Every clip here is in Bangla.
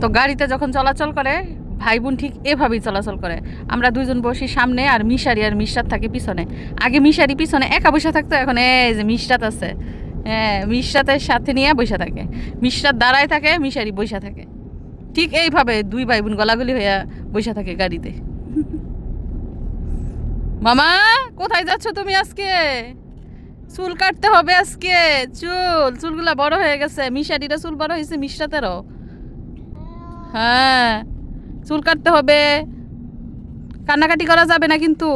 তো গাড়িতে যখন চলাচল করে ভাই বোন ঠিক এভাবেই চলাচল করে। আমরা দুইজন বসি সামনে, আর মিশারি আর মিশরাত থাকে পিছনে। আগে মিশারি পিছনে একা বসে থাকতো, এখন এই যে মিশরাত আছে, হ্যাঁ মিশরাতের সাথে নিয়ে বসে থাকে। মিশরাত দাঁড়ায় থাকে, মিশারি বসে থাকে। ঠিক এইভাবে দুই ভাই বোন গলাগলি হইয়া বসে থাকে গাড়িতে। মামা কোথায় যাচ্ছ তুমি আজকে? চুল কাটতে হবে আজকে, চুলগুলা বড় হয়ে গেছে। মিশারিরও চুল বড় হয়েছে, মিশরাতেরও। হ্যাঁ চুল কাটতে হবে, কান্নাকাটি করা যাবে না কিন্তু।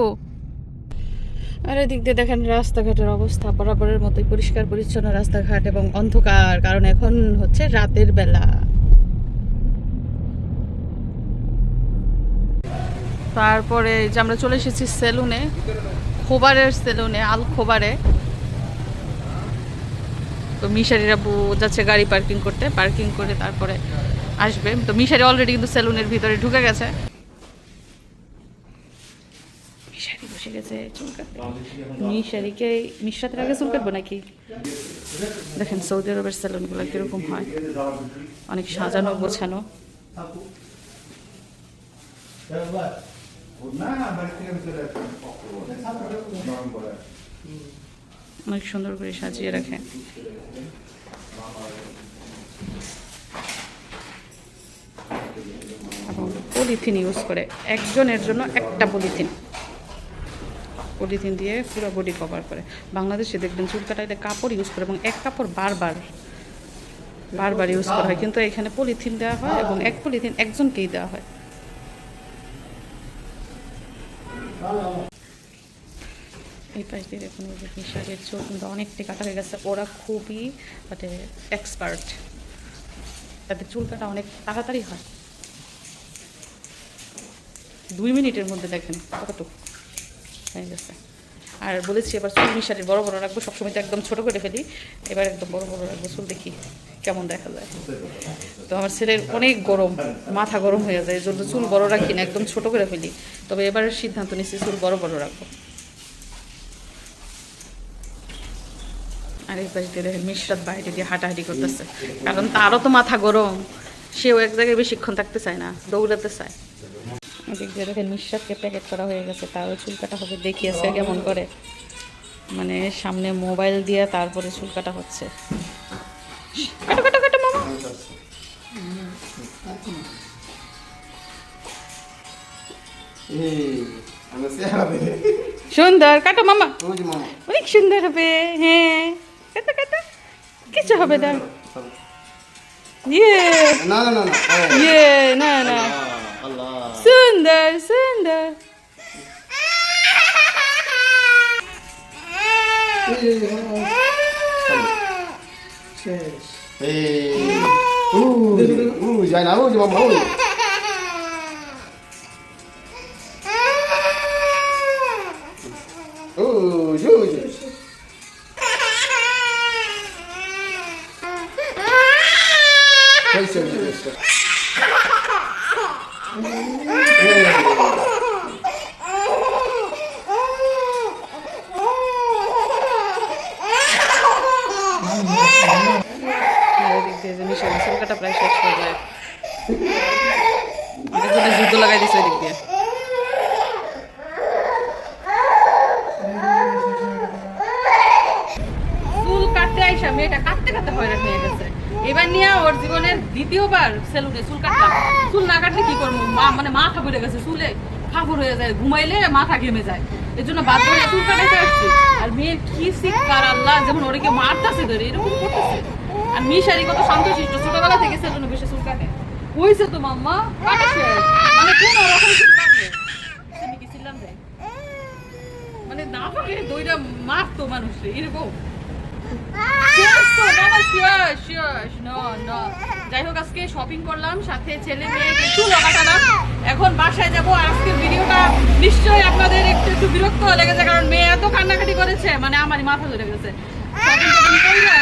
আর এদিক দিয়ে দেখেন রাস্তাঘাটের অবস্থা বরাবরের মতোই পরিষ্কার পরিচ্ছন্ন রাস্তাঘাট এবং অন্ধকার, কারণ এখন হচ্ছে রাতের বেলা। তারপরে যে আমরা চলে এসেছি সেলুনে, খোবারের সেলুনে, আল খোবারে। তো মিশারিরা যাচ্ছে গাড়ি পার্কিং করতে, পার্কিং করে তারপরে আসবে। তো মিশারি অলরেডি কিন্তু সেলুনের ভিতরে ঢুকে গেছে। মিশারি বসে গেছে চুল কাটতে। মিশারিকে মিশরাতের আগে চুল কাটবো নাকি? দেখেন সৌদি আরবের সেলুনগুলো কিরকম হয়, অনেক সাজানো গোছানো। অনেক সুন্দর করে সাজিয়ে রাখে। এবং পলিথিন ইউজ করে, একজনের জন্য একটা পলিথিন দিয়ে পুরো বডি কভার করে। বাংলাদেশে দেখবেন চুল কাটাইলে কাপড় ইউজ করে এবং এক কাপড় বারবার ইউজ করা হয়, কিন্তু এখানে পলিথিন দেওয়া হয় এবং এক পলিথিন একজনকেই দেওয়া হয়। এই পাশ দিয়ে দেখুন মিশারির চুল কিন্তু অনেকটাই কাটা হয়ে গেছে। ওরা খুবই মানে এক্সপার্ট, তাদের চুল কাটা অনেক তাড়াতাড়ি হয়। 2 মিনিটের মধ্যে দেখেন কতটুকু হয়ে গেছে। আর বলেছি এবার চুল মিশারির বড় বড় রাখবো, সবসময় তো একদম ছোট করে ফেলি, এবার একদম বড় বড় রাখবো চুল, দেখি কেমন দেখা যায়। তো আমার ছেলের অনেক গরম, মাথা গরম হয়ে যায়, এই জন্য চুল বড় রাখি না, একদম ছোট করে ফেলি। তবে এবার সিদ্ধান্ত নিচ্ছি চুল বড় বড় রাখবো। আর এই পাশ দিয়ে দেখেন মিশরাত বাইরে দিয়ে হাঁটাহাঁটি করতেছে, কারণ তারও তো মাথা গরম, সেও এক জায়গায় বেশিক্ষণ থাকতে চায় না, দৌড়াতে চায়। এদিক দিয়ে দেখেন মিশরাতকে প্যাকেট করা হয়ে গেছে, তারও চুল কাটা হবে, দেখিয়েছে কেমন করে, মানে সামনে মোবাইল দিয়ে তারপরে চুল কাটা হচ্ছে। কাটো কাটো কাটো মামা। সুন্দর কাটো মামা, অনেক সুন্দর হবে। হ্যাঁ কাটো কাটো, কিছু হবে না। ইয়ে না না না, ইয়ে না না, সুন্দর সুন্দর। যায় না ও যে মামা, ও চুল কাটা প্রায় শেষ হয়ে যায়, জুতো লাগাই দিচ্ছে ওই দিক দিয়ে। চুল কাটতে আইসা মেয়েটা কাটতে কাটতে হয়রান হয়ে গেছে। এবার নিয়ে ওর জীবনের দ্বিতীয়বার সেলুনে চুল কাটলাম। চুল না কাটলে কি করবো, মানে মাথা বেড়ে গেছে, চুলে ফাঁপড় হয়ে যায়, ঘুমাইলে মাথা ঘেমে যায়, এর জন্য বাধ্য হয়ে চুল কাটাইতে আসছি। আর মেয়ের কি শিক্ষার আল্লাহ, যেমন ওরকে মারতেছে ধরে এরকম করতেছে। আর মিশারি কত শান্তশিষ্ট, ছোটবেলা থেকে সেলুনে বেশি চুল কাটে। হইছে তো মাম্মা, কাটা শেষ, মানে কোন রকম চুল কাটলে কি ছিলাম রে, মানে না পারলে দইটা মারতো মানুষে এরকম। যাই হোক আজকে শপিং করলাম, সাথে ছেলে মেয়েকে চুল কাটালাম, এখন বাসায় যাবো। আজকের ভিডিওটা নিশ্চয়ই আপনাদের একটু বিরক্ত লেগেছে, কারণ মেয়ে এত কান্নাকাটি করেছে, মানে আমারই মাথা ধরে গেছে।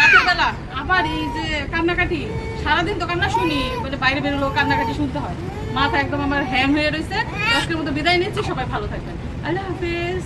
রাতের বেলা আবার এই যে কান্নাকাটি, সারাদিন তো কান্না শুনি, মানে বাইরে বেরোলেও কান্নাকাটি শুনতে হয়, মাথা একদম আমার হ্যাং হয়ে রয়েছে। আজকের মতো বিদায় নিচ্ছি, সবাই ভালো থাকবেন, আল্লাহ হাফেজ।